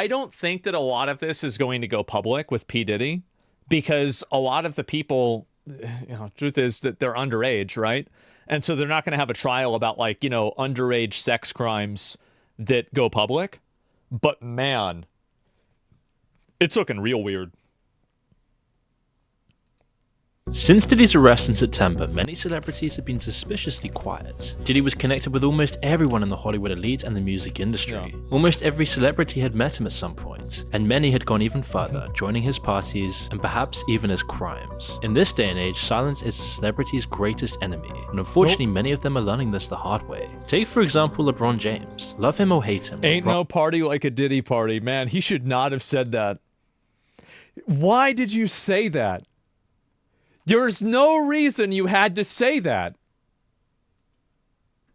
I don't think that a lot of this is going to go public with P. Diddy, because a lot of the people, truth is that they're underage, right? And so they're not going to have a trial about underage sex crimes that go public. But man, it's looking real weird. Since Diddy's arrest in September, many celebrities have been suspiciously quiet. Diddy was connected with almost everyone in the Hollywood elite and the music industry. Yeah. Almost every celebrity had met him at some point, and many had gone even further, joining his parties and perhaps even his crimes. In this day and age, silence is a celebrity's greatest enemy, and unfortunately many of them are learning this the hard way. Take for example LeBron James. Love him or hate him, Ain't no party like a Diddy party. Man, he should not have said that. Why did you say that? There's no reason you had to say that.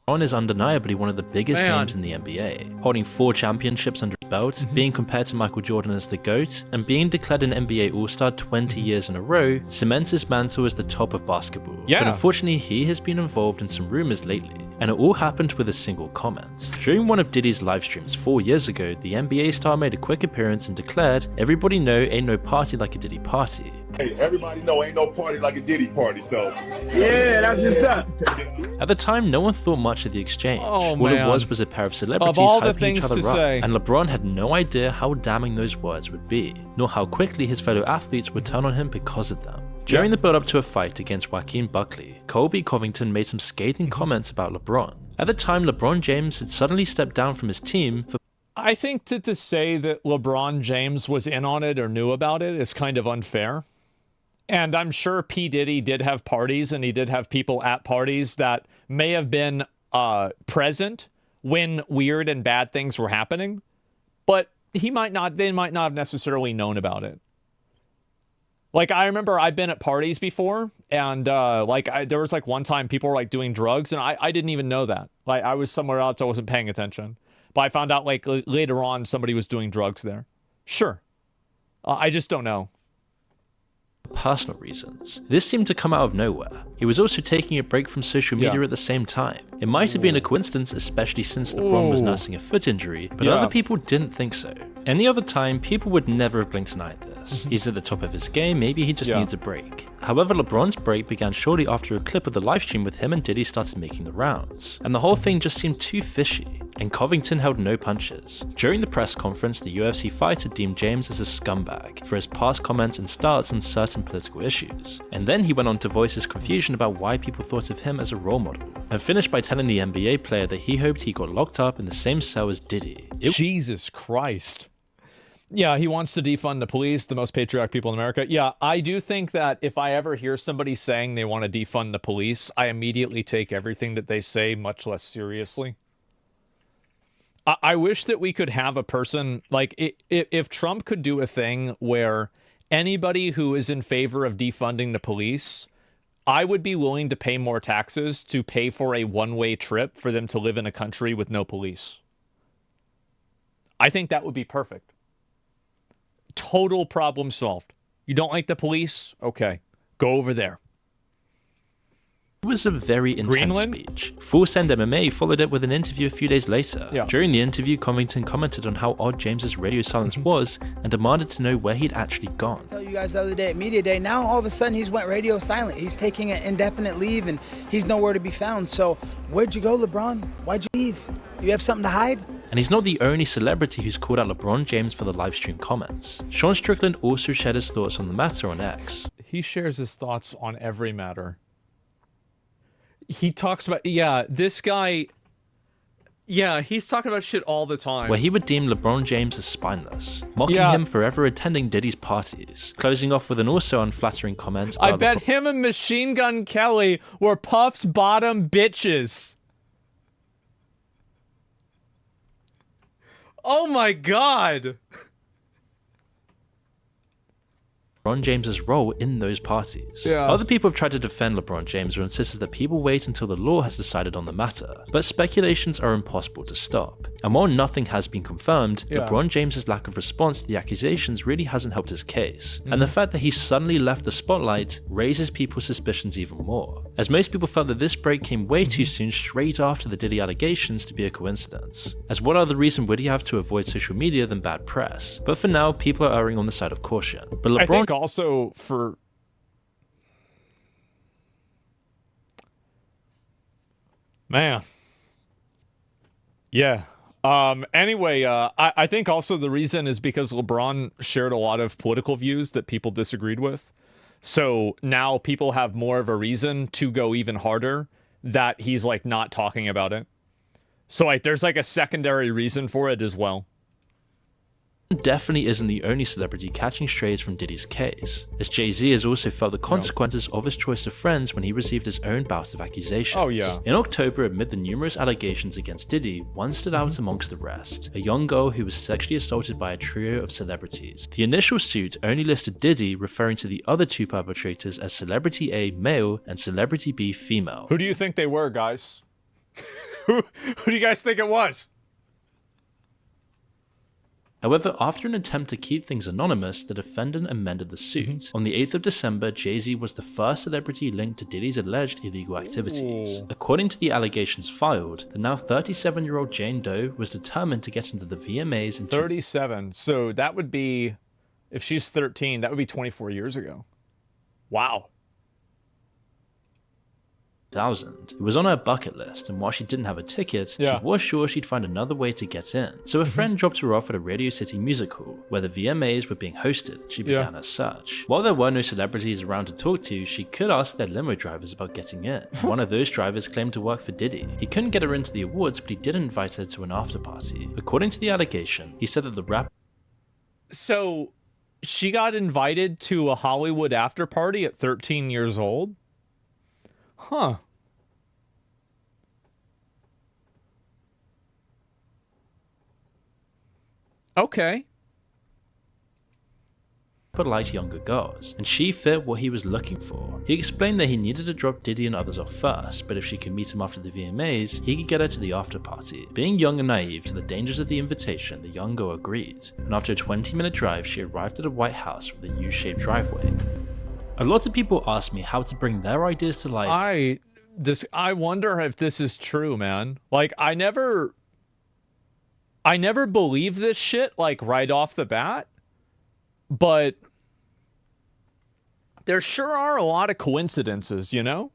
LeBron is undeniably one of the biggest names in the NBA, holding 4 championships under his belt, being compared to Michael Jordan as the GOAT, and being declared an NBA All-Star 20 years in a row cements his mantle as the top of basketball. Yeah. But unfortunately, he has been involved in some rumors lately, and it all happened with a single comment. During one of Diddy's live streams 4 years ago, the NBA star made a quick appearance and declared, "Everybody know ain't no party like a Diddy party." Hey, everybody know ain't no party like a Diddy party, so yeah, that's what's up. At the time, no one thought much of the exchange. Oh, All man. it was a pair of celebrities Of all the hyping things each other to up, say. and LeBron had no idea how damning those words would be, nor how quickly his fellow athletes would turn on him because of them. During the build-up to a fight against Joaquin Buckley, Colby Covington made some scathing comments about LeBron. At the time, LeBron James had suddenly stepped down from his team for I think that to say that LeBron James was in on it or knew about it is kind of unfair. And I'm sure P. Diddy did have parties, and he did have people at parties that may have been present when weird and bad things were happening, but they might not have necessarily known about it. Like, I remember I've been at parties before, and there was one time people were doing drugs, and I didn't even know that. I was somewhere else, I wasn't paying attention. But I found out later on somebody was doing drugs there. Sure. I just don't know. Personal reasons. This seemed to come out of nowhere. He was also taking a break from social media at the same time. It might have been a coincidence, especially since LeBron was nursing a foot injury, but other people didn't think so. Any other time, people would never have blinked an eye at this. He's at the top of his game, maybe he just needs a break. However, LeBron's break began shortly after a clip of the livestream with him and Diddy started making the rounds, and the whole thing just seemed too fishy, and Covington held no punches. During the press conference, the UFC fighter deemed James as a scumbag for his past comments and starts on certain political issues, and then he went on to voice his confusion about why people thought of him as a role model, and finished by telling the NBA player that he hoped he got locked up in the same cell as Diddy. Jesus Christ. Yeah, he wants to defund the police, the most patriotic people in America. Yeah, I do think that if I ever hear somebody saying they want to defund the police, I immediately take everything that they say much less seriously. I wish that we could have a person, if Trump could do a thing where anybody who is in favor of defunding the police, I would be willing to pay more taxes to pay for a one-way trip for them to live in a country with no police. I think that would be perfect. Total problem solved. You don't like the police? Okay, go over there. It was a very intense Greenland? speech. Full Send MMA followed it with an interview a few days later. Yeah. During the interview, Covington commented on how odd James's radio silence was and demanded to know where he'd actually gone. I tell you guys the other day at Media Day, now all of a sudden he's went radio silent. He's taking an indefinite leave and he's nowhere to be found. So where'd you go, LeBron? Why'd you leave? You have something to hide? And he's not the only celebrity who's called out LeBron James for the livestream comments. Sean Strickland also shared his thoughts on the matter on X. He shares his thoughts on every matter. He talks about, this guy, he's talking about shit all the time. Where he would deem LeBron James as spineless, mocking him for ever attending Diddy's parties, closing off with an also unflattering comment about I bet him and Machine Gun Kelly were Puff's bottom bitches. Oh my God. LeBron James's role in those parties. Other people have tried to defend LeBron James or insisted that people wait until the law has decided on the matter, but speculations are impossible to stop. And while nothing has been confirmed, LeBron James's lack of response to the accusations really hasn't helped his case, and the fact that he suddenly left the spotlight raises people's suspicions even more. as most people felt that this break came way too soon straight after the Diddy allegations to be a coincidence. As what other reason would he have to avoid social media than bad press? But for now, people are erring on the side of caution. But LeBron, I think also for... Man. Yeah. Anyway, I think also the reason is because LeBron shared a lot of political views that people disagreed with. So now people have more of a reason to go even harder that he's like not talking about it. So like there's like a secondary reason for it as well. Definitely isn't the only celebrity catching strays from Diddy's case, as Jay-Z has also felt the consequences of his choice of friends when he received his own bout of accusations. Oh yeah. In October, amid the numerous allegations against Diddy, one stood out amongst the rest, a young girl who was sexually assaulted by a trio of celebrities. The initial suit only listed Diddy, referring to the other two perpetrators as Celebrity A male and Celebrity B female. Who do you think they were, guys? Who do you guys think it was? However, after an attempt to keep things anonymous, the defendant amended the suit. On the 8th of December, Jay-Z was the first celebrity linked to Diddy's alleged illegal activities. According to the allegations filed, the now 37-year-old Jane Doe was determined to get into the VMAs in 37. So that would be, if she's 13, that would be 24 years ago. Wow. 2000. It was on her bucket list, and while she didn't have a ticket, she was sure she'd find another way to get in. So a friend dropped her off at a Radio City music hall, where the VMAs were being hosted. She began her search. While there were no celebrities around to talk to, she could ask their limo drivers about getting in. One of those drivers claimed to work for Diddy. He couldn't get her into the awards, but he did invite her to an after party. According to the allegation, he said that the rapper... So she got invited to a Hollywood after party at 13 years old? Huh. Okay. But liked younger girls, and she fit what he was looking for. He explained that he needed to drop Diddy and others off first, but if she could meet him after the VMAs, he could get her to the after party. Being young and naive to the dangers of the invitation, the young girl agreed, and after a 20-minute drive, she arrived at a White House with a U-shaped driveway. A lot of people ask me how to bring their ideas to life. I wonder if this is true, man. Like, I never believe this shit, like, right off the bat, but there sure are a lot of coincidences, you know?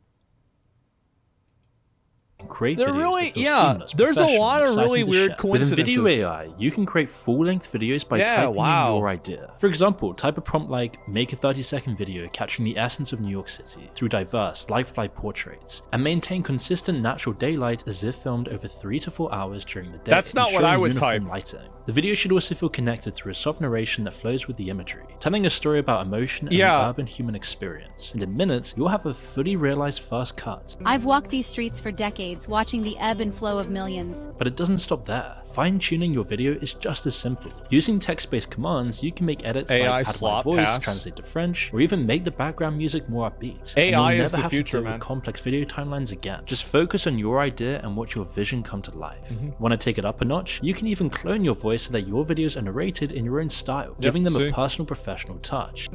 Create They're videos really, that feel yeah, seamless, there's a professional, lot of exciting really to weird share. coincidences. With video AI, you can create full-length videos by typing in your idea. For example, type a prompt like, make a 30-second video capturing the essence of New York City through diverse, lifelike portraits, and maintain consistent natural daylight as if filmed over 3 to 4 hours during the day. That's not what I would type. Lighting. The video should also feel connected through a soft narration that flows with the imagery, telling a story about emotion and the urban human experience. And in minutes, you'll have a fully realized first cut. I've walked these streets for decades, watching the ebb and flow of millions. But it doesn't stop there. Fine-tuning your video is just as simple. Using text-based commands, you can make edits AI like add my voice, pass. translate to French, or even make the background music more upbeat. AI and is never the have future, to deal man. with complex video timelines again. Just focus on your idea and watch your vision come to life. Want to take it up a notch? You can even clone your voice so that your videos are narrated in your own style, giving them a personal, professional touch.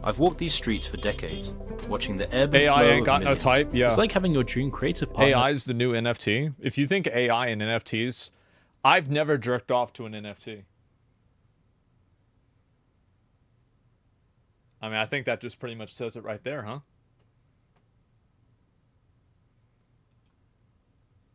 I've walked these streets for decades, watching the ebb and AI flow ain't of got no millions. type, yeah. It's like having your dream creative partner. AI is the new NFT. If you think AI and NFTs, I've never jerked off to an NFT. I mean, I think that just pretty much says it right there, huh?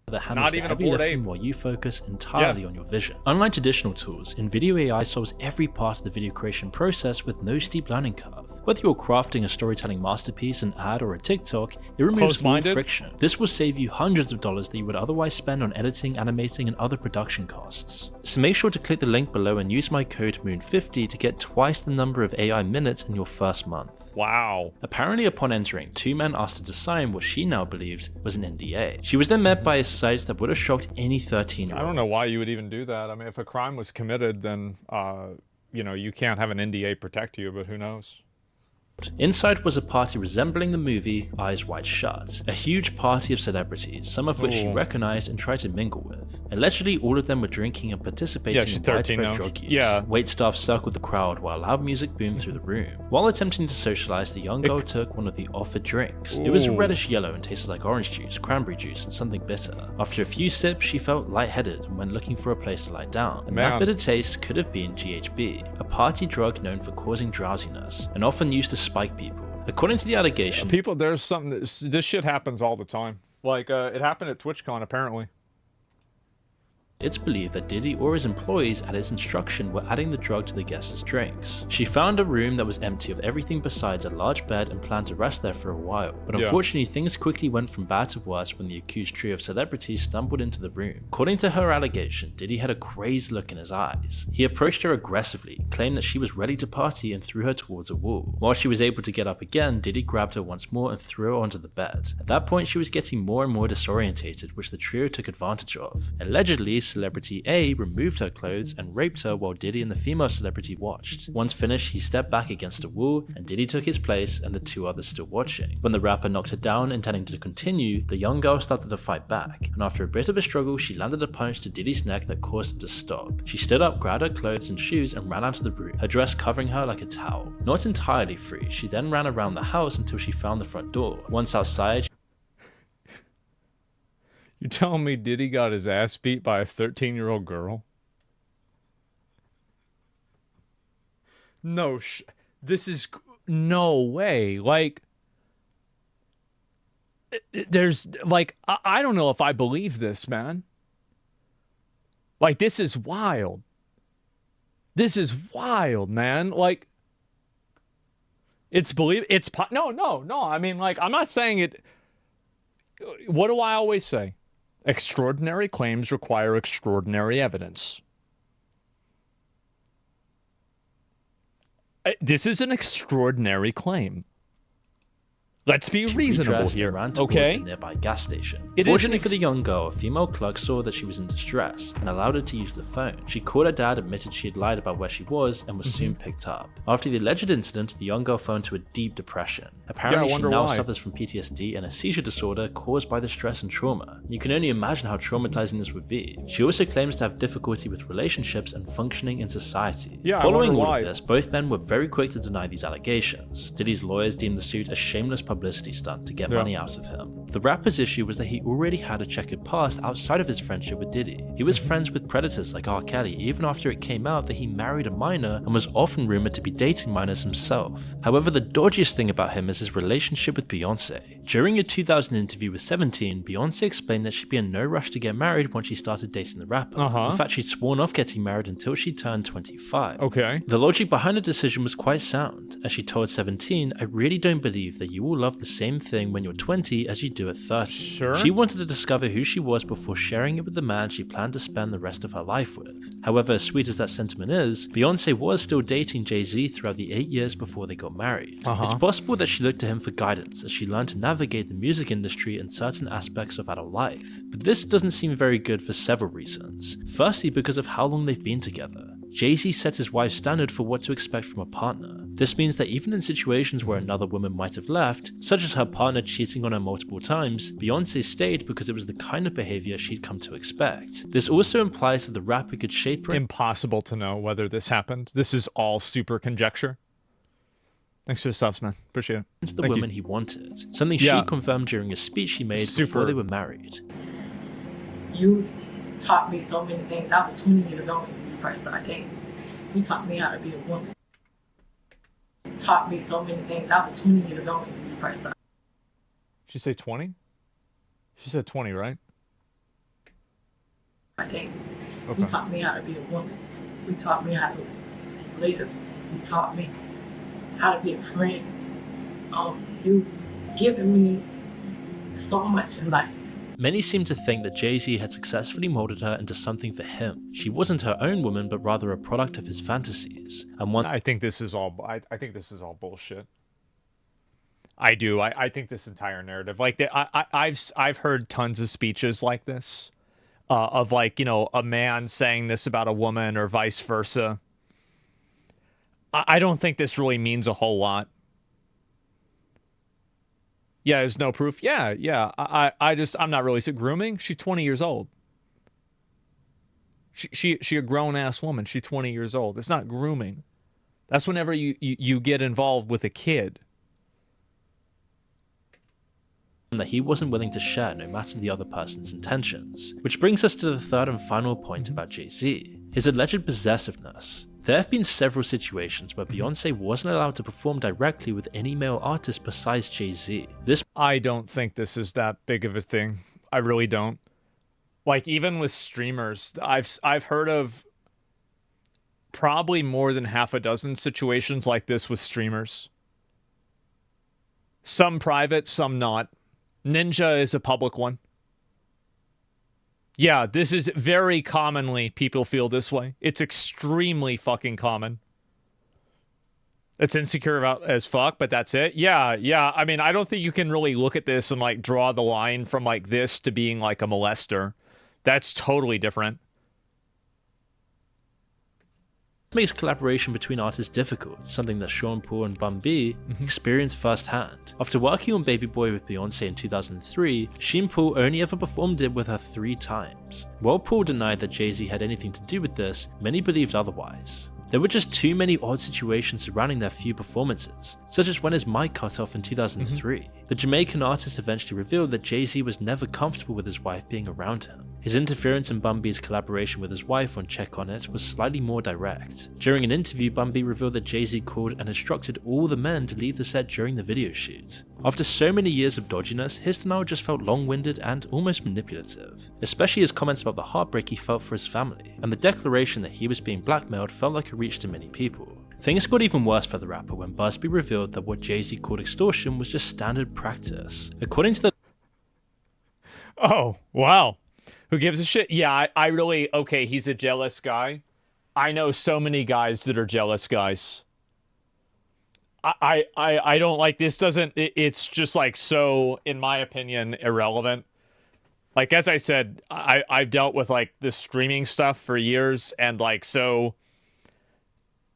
That handles the heavy lifting while you focus entirely on your vision. Unlike traditional tools, NVIDIA AI solves every part of the video creation process with no steep learning curve. Whether you're crafting a storytelling masterpiece, an ad, or a TikTok, it removes all friction. This will save you hundreds of dollars that you would otherwise spend on editing, animating, and other production costs. So make sure to click the link below and use my code MOON50 to get twice the number of AI minutes in your first month. Wow. Apparently, upon entering, 2 men asked her to sign what she now believed was an NDA. She was then met by a sight that would have shocked any 13-year-old. I don't know why you would even do that. I mean, if a crime was committed, then, you know, you can't have an NDA protect you, but who knows? Inside was a party resembling the movie Eyes Wide Shut, a huge party of celebrities, some of which she recognized and tried to mingle with. Allegedly, all of them were drinking and participating in widespread drug use. Waitstaff circled the crowd while loud music boomed through the room. While attempting to socialize, the young girl took one of the offered drinks. It was reddish yellow and tasted like orange juice, cranberry juice, and something bitter. After a few sips, she felt lightheaded and went looking for a place to lie down. And that bitter taste could have been GHB, a party drug known for causing drowsiness, and often used to spike people. According to the allegation, there's something, this shit happens all the time. Like, it happened at TwitchCon, apparently. It's believed that Diddy or his employees at his instruction were adding the drug to the guests' drinks. She found a room that was empty of everything besides a large bed and planned to rest there for a while. But unfortunately, things quickly went from bad to worse when the accused trio of celebrities stumbled into the room. According to her allegation, Diddy had a crazed look in his eyes. He approached her aggressively, claimed that she was ready to party, and threw her towards a wall. While she was able to get up again, Diddy grabbed her once more and threw her onto the bed. At that point, she was getting more and more disorientated, which the trio took advantage of. Allegedly, celebrity A removed her clothes and raped her while Diddy and the female celebrity watched. Once finished, he stepped back against a wall and Diddy took his place and the two others still watching. When the rapper knocked her down, intending to continue, the young girl started to fight back, and after a bit of a struggle, she landed a punch to Diddy's neck that caused him to stop. She stood up, grabbed her clothes and shoes and ran out of the room, her dress covering her like a towel. Not entirely free, she then ran around the house until she found the front door. Once outside, You telling me Diddy got his ass beat by a 13-year-old girl? No, this is no way. Like, there's like, I don't know if I believe this, man. Like, this is wild. This is wild, man. Like, no. I mean, like, I'm not saying it. What do I always say? Extraordinary claims require extraordinary evidence. This is an extraordinary claim. Let's be reasonable here, ran towards a nearby gas station. Fortunately for the young girl, a female clerk saw that she was in distress and allowed her to use the phone. She called her dad, admitted she had lied about where she was, and was soon picked up. After the alleged incident, the young girl fell into a deep depression. Apparently, she now suffers from PTSD and a seizure disorder caused by the stress and trauma. You can only imagine how traumatizing this would be. She also claims to have difficulty with relationships and functioning in society. Following all of this, both men were very quick to deny these allegations. Diddy's lawyers deemed the suit a shameless publicity stunt to get money out of him. The rapper's issue was that he already had a checkered past outside of his friendship with Diddy. He was friends with predators like R. Kelly even after it came out that he married a minor and was often rumored to be dating minors himself. However, the dodgiest thing about him is his relationship with Beyonce. During a 2000 interview with 17, Beyonce explained that she'd be in no rush to get married once she started dating the rapper. In fact, she'd sworn off getting married until she turned 25. The logic behind the decision was quite sound, as she told 17, "I really don't believe that you will love the same thing when you're 20 as you do at 30. She wanted to discover who she was before sharing it with the man she planned to spend the rest of her life with. However, as sweet as that sentiment is, Beyonce was still dating Jay-Z throughout the 8 years before they got married. It's possible that she looked to him for guidance as she learned to navigate the music industry and certain aspects of adult life. But this doesn't seem very good for several reasons. Firstly, because of how long they've been together. Jay-Z set his wife's standard for what to expect from a partner. This means that even in situations where another woman might have left, such as her partner cheating on her multiple times, Beyonce stayed because it was the kind of behavior she'd come to expect. This also implies that the rapper could shape her. Impossible to know whether this happened. This is all super conjecture. Thanks for the subs, man. Appreciate it. Into the woman he wanted. Something she confirmed during a speech she made before they were married. You taught me so many things. I was 20 years old when we first started dating. You taught me how to be a woman. Taught me so many things. I was 20 years old when we first started. She say 20? She said 20, right? Okay. You taught me how to be a woman. You taught me how to be leaders. You taught me how to be a friend. You've given me so much in life. Many seem to think that Jay-Z had successfully molded her into something for him. She wasn't her own woman, but rather a product of his fantasies. And I think this is all. I think this is all bullshit. I do. I think this entire narrative, like I've heard tons of speeches like this, of like, you know, a man saying this about a woman or vice versa. I don't think this really means a whole lot. Yeah, there's no proof. Yeah, yeah. I'm not really grooming. She's 20 years old. She a grown ass woman. She's 20 years old. It's not grooming. That's whenever you get involved with a kid. That he wasn't willing to share no matter the other person's intentions. Which brings us to the third and final point about Jay-Z, his alleged possessiveness. There have been several situations where Beyonce wasn't allowed to perform directly with any male artist besides Jay-Z. I don't think this is that big of a thing. I really don't. Like, even with streamers, I've heard of probably more than half a dozen situations like this with streamers. Some private, some not. Ninja is a public one. Yeah, this is very commonly people feel this way. It's extremely fucking common. It's insecure about as fuck, but that's it. Yeah. I mean, I don't think you can really look at this and like draw the line from like this to being like a molester. That's totally different. Makes collaboration between artists difficult, something that Sean Paul and Bun B experienced firsthand. After working on Baby Boy with Beyonce in 2003, Sean Paul only ever performed it with her 3 times. While Paul denied that Jay-Z had anything to do with this, many believed otherwise. There were just too many odd situations surrounding their few performances, such as when his mic cut off in 2003. The Jamaican artist eventually revealed that Jay-Z was never comfortable with his wife being around him. His interference in Bun B's collaboration with his wife on Check On It was slightly more direct. During an interview, Bun B revealed that Jay-Z called and instructed all the men to leave the set during the video shoot. After so many years of dodginess, his denial just felt long-winded and almost manipulative, especially his comments about the heartbreak he felt for his family, and the declaration that he was being blackmailed felt like a reach to many people. Things got even worse for the rapper when Busby revealed that what Jay-Z called extortion was just standard practice. According to the... Oh, wow. Who gives a shit? Yeah, I really... Okay, he's a jealous guy. I know so many guys that are jealous guys. I don't like... This doesn't... It's just like so, in my opinion, irrelevant. Like, as I said, I've dealt with like the streaming stuff for years, and like, so...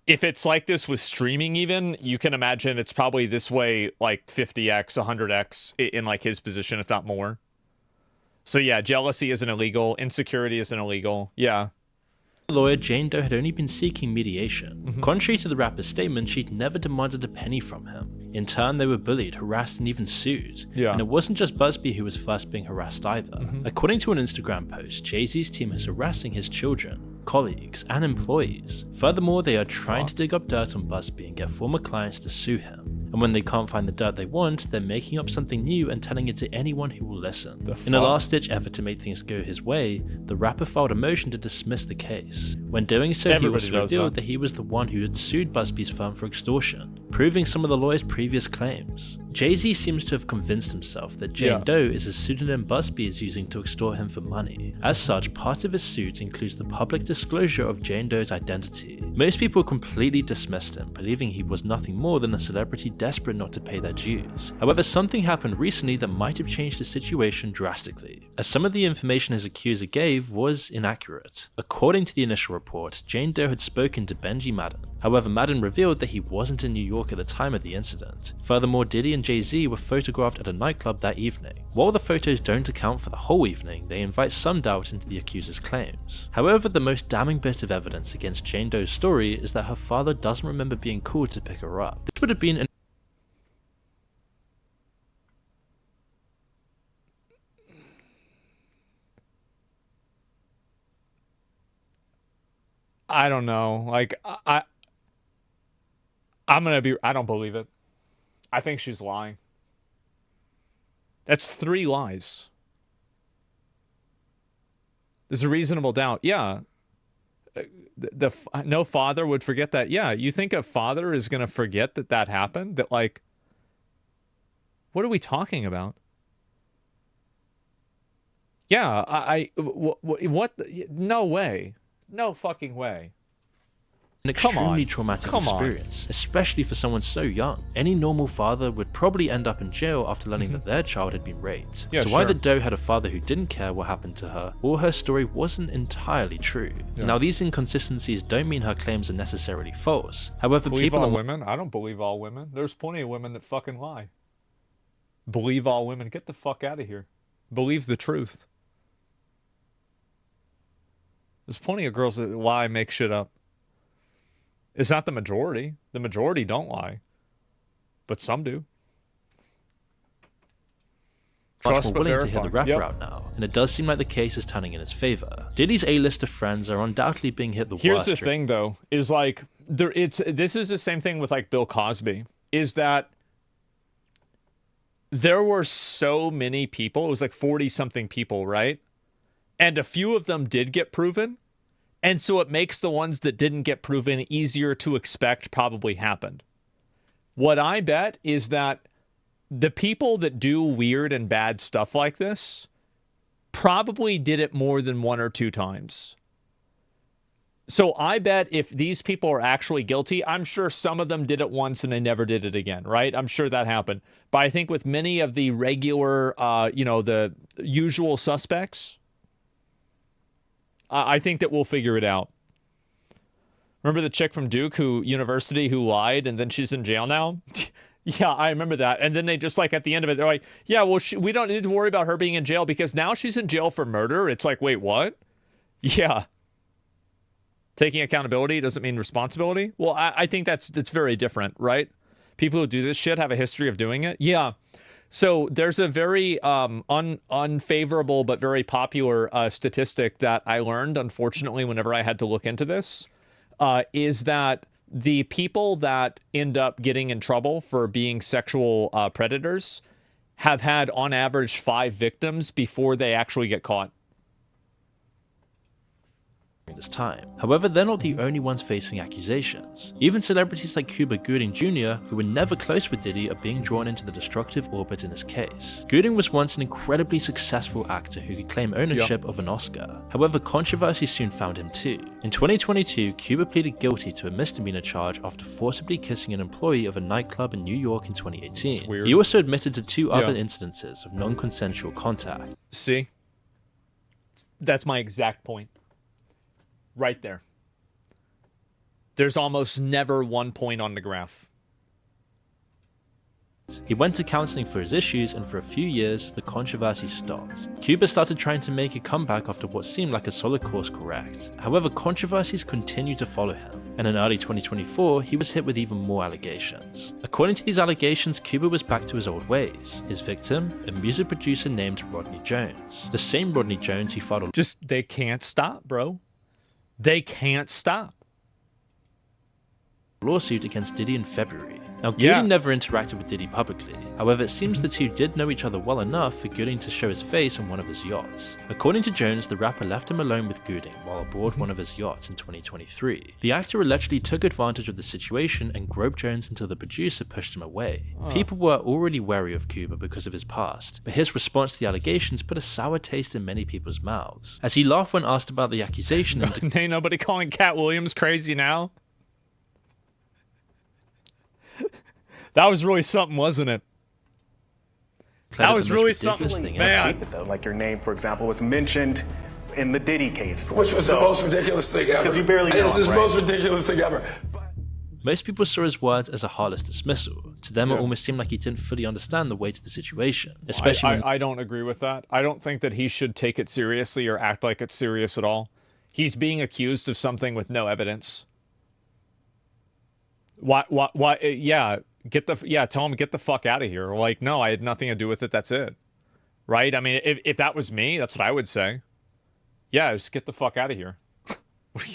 If it's like this with streaming even, you can imagine it's probably this way like 50x, 100x in like his position, if not more. So yeah, jealousy isn't illegal. Insecurity isn't illegal. Yeah. Lawyer Jane Doe had only been seeking mediation. Contrary to the rapper's statement, she'd never demanded a penny from him. In turn, they were bullied, harassed, and even sued. Yeah. And it wasn't just Busby who was first being harassed either. According to an Instagram post, Jay-Z's team is harassing his children, colleagues, and employees. Furthermore, they are trying to dig up dirt on Busby and get former clients to sue him. And when they can't find the dirt they want, they're making up something new and telling it to anyone who will listen. In a last-ditch effort to make things go his way, the rapper filed a motion to dismiss the case. When doing so, he also revealed that he was the one who had sued Busby's firm for extortion, proving some of the lawyer's previous claims. Jay-Z seems to have convinced himself that Jane Doe is a pseudonym Busby is using to extort him for money. As such, part of his suit includes the public disclosure of Jane Doe's identity. Most people completely dismissed him, believing he was nothing more than a celebrity desperate not to pay their dues. However, something happened recently that might have changed the situation drastically, as some of the information his accuser gave was inaccurate. According to the initial report, Jane Doe had spoken to Benji Madden. However, Madden revealed that he wasn't in New York at the time of the incident. Furthermore, Diddy and Jay-Z were photographed at a nightclub that evening. While the photos don't account for the whole evening, they invite some doubt into the accuser's claims. However, the most damning bit of evidence against Jane Doe's story is that her father doesn't remember being called to pick her up. This would have been an I don't know. Like, I don't believe it. I think she's lying. That's 3 lies. There's a reasonable doubt. Yeah. No father would forget that. Yeah. You think a father is going to forget that happened? That, like, what are we talking about? Yeah. What? No way. No fucking way. An extremely traumatic experience, especially for someone so young. Any normal father would probably end up in jail after learning that their child had been raped. Yeah, so either Doe had a father who didn't care what happened to her, or her story wasn't entirely true. Yeah. Now, these inconsistencies don't mean her claims are necessarily false. However, believe people all women? I don't believe all women. There's plenty of women that fucking lie. Believe all women. Get the fuck out of here. Believes the truth. There's plenty of girls that lie, make shit up. It's not the majority. The majority don't lie. But some do. Much more willing to hear the rapper out now, and it does seem like the case is turning in his favor. Diddy's A-list of friends are undoubtedly being hit the worst. Here's the thing, though, is like this is the same thing with like Bill Cosby, is that there were so many people, it was like 40-something people, right? And a few of them did get proven, and so it makes the ones that didn't get proven easier to expect probably happened. What I bet is that the people that do weird and bad stuff like this probably did it more than 1 or 2 times. So I bet if these people are actually guilty, I'm sure some of them did it once and they never did it again, right? I'm sure that happened. But I think with many of the regular, the usual suspects, I think that we'll figure it out. Remember the chick from Duke University who lied and then she's in jail now? Yeah, I remember that. And then they just like at the end of it, they're like, yeah, well, we don't need to worry about her being in jail because now she's in jail for murder. It's like, wait, what? Yeah. Taking accountability doesn't mean responsibility. Well, I think that's very different, right? People who do this shit have a history of doing it. Yeah. So there's a very unfavorable but very popular statistic that I learned, unfortunately, whenever I had to look into this, is that the people that end up getting in trouble for being sexual predators have had, on average, 5 victims before they actually get caught. This time. However, they're not the only ones facing accusations. Even celebrities like Cuba Gooding Jr., who were never close with Diddy, are being drawn into the destructive orbit in this case. Gooding was once an incredibly successful actor who could claim ownership of an Oscar. However, controversy soon found him too. In 2022, Cuba pleaded guilty to a misdemeanor charge after forcibly kissing an employee of a nightclub in New York in 2018. He also admitted to 2 other incidences of non-consensual contact. See? That's my exact point. Right there. There's almost never one point on the graph. He went to counseling for his issues, and for a few years, the controversy stopped. Cuba started trying to make a comeback after what seemed like a solid course correct. However, controversies continued to follow him, and in early 2024, he was hit with even more allegations. According to these allegations, Cuba was back to his old ways. His victim, a music producer named Rodney Jones. The same Rodney Jones he filed a they can't stop, bro. They can't stop. lawsuit against Diddy in February. Now, Gooding never interacted with Diddy publicly. However, it seems the two did know each other well enough for Gooding to show his face on one of his yachts. According to Jones, the rapper left him alone with Gooding while aboard one of his yachts in 2023. The actor allegedly took advantage of the situation and groped Jones until the producer pushed him away. People were already wary of Cuba because of his past, but his response to the allegations put a sour taste in many people's mouths, as he laughed when asked about the accusation and Ain't nobody calling Cat Williams crazy now? That was really something, wasn't it? That was really something, man. Like your name, for example, was mentioned in the Diddy case. Which was the most ridiculous thing ever. Because you barely know This is the him, right? most ridiculous thing ever. Most people saw his words as a heartless dismissal. To them, it almost seemed like he didn't fully understand the weight of the situation. Especially I don't agree with that. I don't think that he should take it seriously or act like it's serious at all. He's being accused of something with no evidence. Why, tell him get the fuck out of here. Like, no, I had nothing to do with it. That's it. Right? I mean, if that was me, that's what I would say. Yeah, just get the fuck out of here.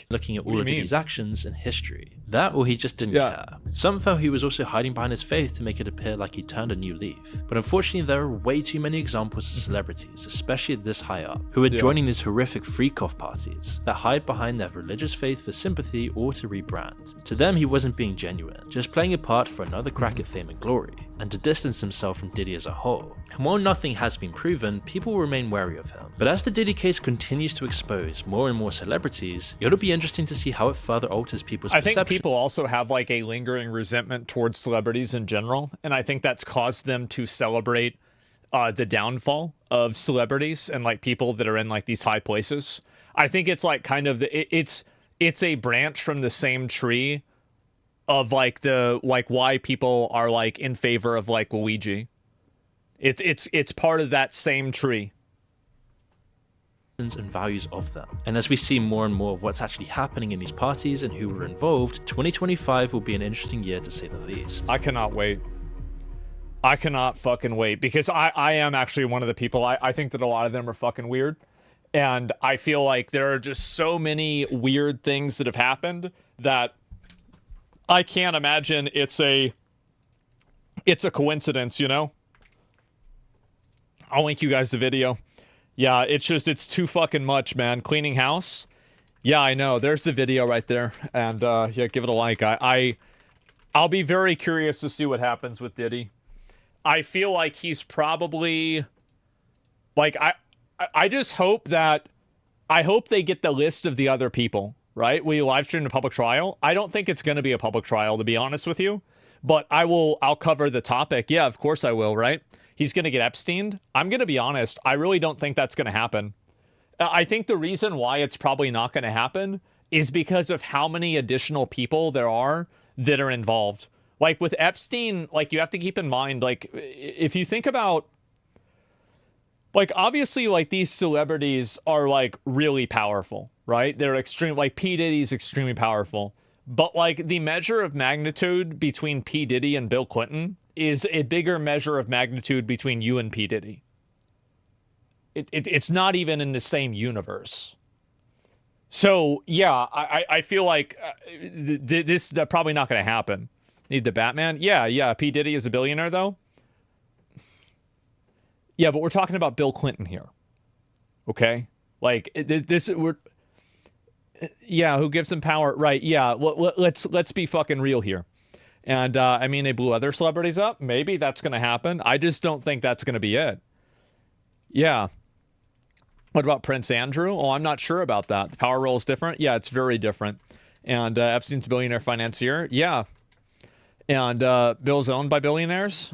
looking at all of Diddy's actions and history. That or he just didn't care. Some felt he was also hiding behind his faith to make it appear like he turned a new leaf. But unfortunately, there are way too many examples of celebrities, especially this high up, who are joining these horrific freak-off parties that hide behind their religious faith for sympathy or to rebrand. To them, he wasn't being genuine, just playing a part for another crack at fame and glory, and to distance himself from Diddy as a whole. And while nothing has been proven, people will remain wary of him. But as the Diddy case continues to expose more and more celebrities, it'll be interesting to see how it further alters people's perception. I think people also have like a lingering resentment towards celebrities in general, and I think that's caused them to celebrate the downfall of celebrities and like people that are in like these high places. I think it's like kind of it's a branch from the same tree of like why people are like in favor of like Luigi. It's part of that same tree. And values of them. And as we see more and more of what's actually happening in these parties and who were involved, 2025 will be an interesting year to say the least. I cannot wait. I cannot fucking wait, because I am actually one of the people, I think that a lot of them are fucking weird. And I feel like there are just so many weird things that have happened that I can't imagine it's a coincidence, you know? I'll link you guys the video. Yeah, it's too fucking much, man. Cleaning house. Yeah, I know. There's the video right there. And yeah, give it a like. I'll be very curious to see what happens with Diddy. I feel like he's probably, like, I just hope that, I hope they get the list of the other people, right? We live streamed a public trial. I don't think it's going to be a public trial, to be honest with you, but I'll cover the topic. Yeah, of course I will, right? He's going to get Epsteined. I'm going to be honest. I really don't think that's going to happen. I think the reason why it's probably not going to happen is because of how many additional people there are that are involved. Like with Epstein, like you have to keep in mind, like if you think about, like obviously like these celebrities are like really powerful, right? They're extreme, like P. Diddy's extremely powerful. But like the measure of magnitude between P. Diddy and Bill Clinton is a bigger measure of magnitude between you and P. Diddy. It's not even in the same universe. So yeah, I feel like this is probably not going to happen. Need the Batman? Yeah. P. Diddy is a billionaire though. Yeah, but we're talking about Bill Clinton here. Okay? Like yeah, who gives him power? Right. Yeah. Let's be fucking real here. And I mean, they blew other celebrities up. Maybe that's going to happen. I just don't think that's going to be it. Yeah. What about Prince Andrew? Oh, I'm not sure about that. The power role is different. Yeah, it's very different. And Epstein's a billionaire financier. Yeah. And Bill's owned by billionaires.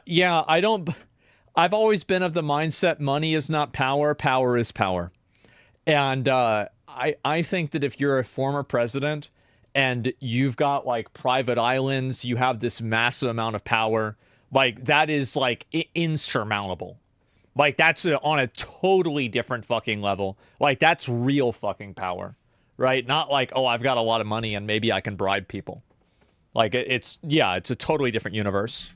Yeah, I've always been of the mindset money is not power, power is power. And I think that if you're a former president and you've got like private islands, you have this massive amount of power, like that is like insurmountable. Like that's on a totally different fucking level. Like that's real fucking power, right? Not like, oh, I've got a lot of money and maybe I can bribe people. Like it's a totally different universe.